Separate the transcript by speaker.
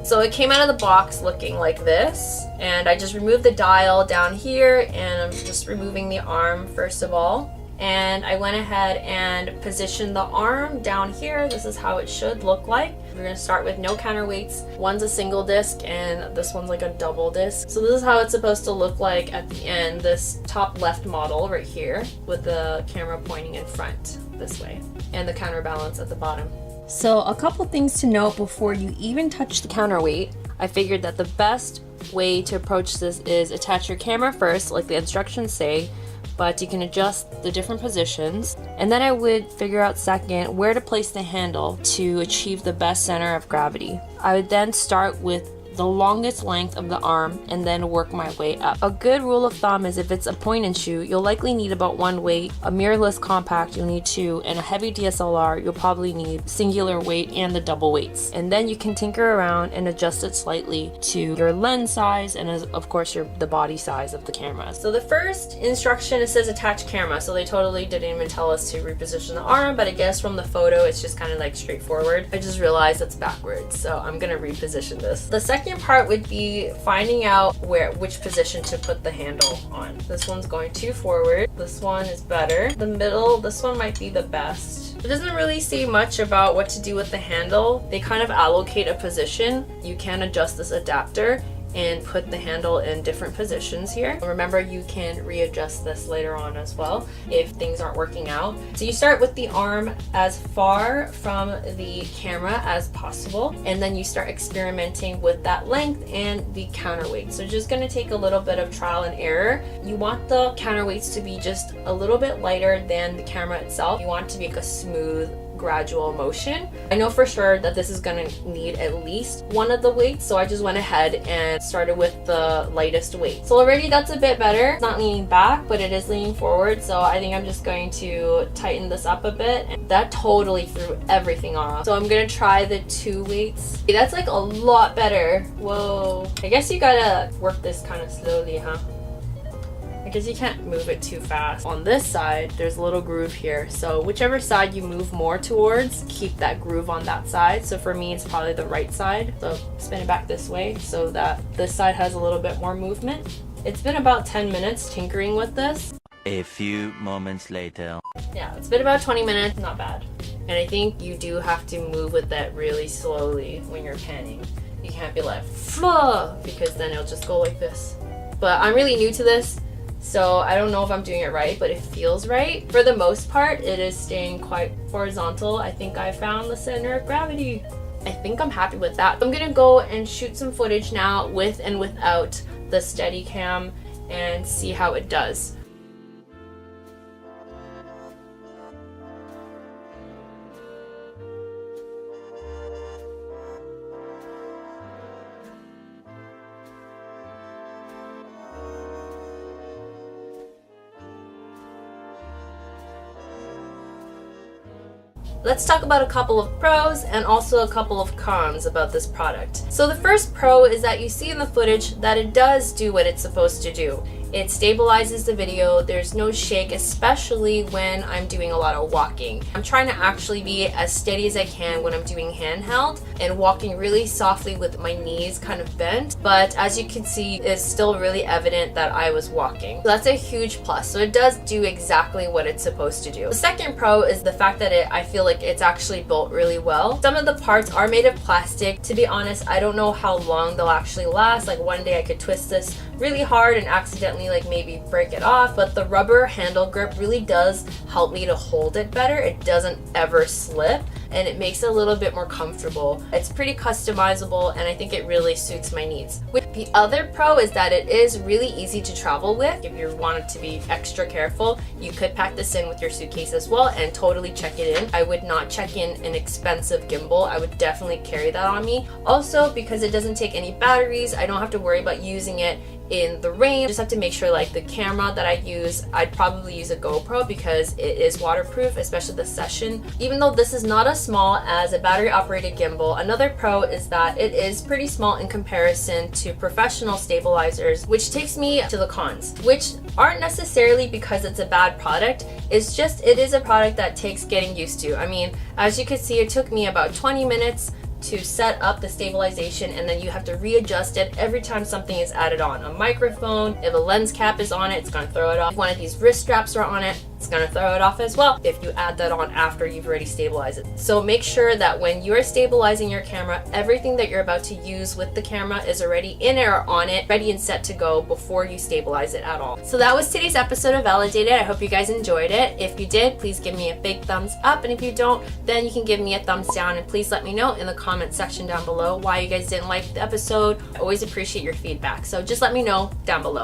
Speaker 1: So it came out of the box looking like this, and I just removed the dial down here, and I'm just removing the arm first of all. And I went ahead and positioned the arm down here. This is how it should look like. We're gonna start with no counterweights. One's a single disc and this one's like a double disc. So this is how it's supposed to look like at the end, this top left model right here with the camera pointing in front this way and the counterbalance at the bottom. So a couple things to note before you even touch the counterweight. I figured that the best way to approach this is attach your camera first, like the instructions say, but you can adjust the different positions. And then I would figure out second where to place the handle to achieve the best center of gravity. I would then start with the longest length of the arm and then work my way up. A good rule of thumb is if it's a point and shoot, you'll likely need about 1 weight. A mirrorless compact, you'll need 2, and a heavy DSLR, you'll probably need singular weight and the double weights. And then you can tinker around and adjust it slightly to your lens size and of course the body size of the camera. So the first instruction, it says attach camera, so they totally didn't even tell us to reposition the arm, but I guess from the photo it's just kind of like straightforward. I just realized it's backwards, so I'm gonna reposition this. The second part would be finding out which position to put the handle on. This one's going too forward. This one is better. The middle, this one might be the best. It doesn't really say much about what to do with the handle. They kind of allocate a position. You can adjust this adapter and put the handle in different positions here. Remember, you can readjust this later on as well if things aren't working out. So you start with the arm as far from the camera as possible, and then you start experimenting with that length and the counterweight. So just gonna take a little bit of trial and error. You want the counterweights to be just a little bit lighter than the camera itself. You want it to make a smooth, gradual motion. I know for sure that this is gonna need at least one of the weights, so I just went ahead and started with the lightest weight. So already that's a bit better. It's not leaning back, but it is leaning forward, so I think I'm just going to tighten this up a bit. And that totally threw everything off. So I'm gonna try the 2 weights. Okay, that's like a lot better. Whoa. I guess you gotta work this kind of slowly, huh? Because you can't move it too fast. On this side, there's a little groove here. So whichever side you move more towards, keep that groove on that side. So for me, it's probably the right side. So spin it back this way so that this side has a little bit more movement. It's been about 10 minutes tinkering with this.
Speaker 2: A few moments later.
Speaker 1: Yeah, it's been about 20 minutes, not bad. And I think you do have to move with that really slowly when you're panning. You can't be like, fluh, because then it'll just go like this. But I'm really new to this, so I don't know if I'm doing it right, but it feels right. For the most part, it is staying quite horizontal. I think I found the center of gravity. I think I'm happy with that. I'm gonna go and shoot some footage now with and without the Steadicam and see how it does. Let's talk about a couple of pros and also a couple of cons about this product. So the first pro is that you see in the footage that it does do what it's supposed to do. It stabilizes the video, there's no shake, especially when I'm doing a lot of walking. I'm trying to actually be as steady as I can when I'm doing handheld and walking really softly with my knees kind of bent, but as you can see, it's still really evident that I was walking. So that's a huge plus. So it does do exactly what it's supposed to do. The second pro is the fact that I feel like it's actually built really well. Some of the parts are made of plastic. To be honest, I don't know how long they'll actually last. Like one day I could twist this really hard and accidentally like maybe break it off, but the rubber handle grip really does help me to hold it better. It doesn't ever slip and it makes it a little bit more comfortable. It's pretty customizable and I think it really suits my needs. The other pro is that it is really easy to travel with. If you wanted to be extra careful, you could pack this in with your suitcase as well and totally check it in. I would not check in an expensive gimbal. I would definitely carry that on me. Also, because it doesn't take any batteries, I don't have to worry about using it in the rain. I just have to make sure like the camera that I use, I'd probably use a GoPro because it is waterproof, especially the Session. Even though this is not as small as a battery operated gimbal, another pro is that it is pretty small in comparison to professional stabilizers, which takes me to the cons, which aren't necessarily because it's a bad product. It's just, it is a product that takes getting used to. I mean, as you can see, it took me about 20 minutes to set up the stabilization, and then you have to readjust it every time something is added on. A microphone, if a lens cap is on it, it's going to throw it off. If one of these wrist straps are on it, it's going to throw it off as well if you add that on after you've already stabilized it. So make sure that when you're stabilizing your camera, everything that you're about to use with the camera is already in or on it, ready and set to go before you stabilize it at all. So that was today's episode of Validated. I hope you guys enjoyed it. If you did, please give me a big thumbs up, and if you don't, then you can give me a thumbs down, and please let me know in the comment section down below why you guys didn't like the episode. I always appreciate your feedback, so just let me know down below.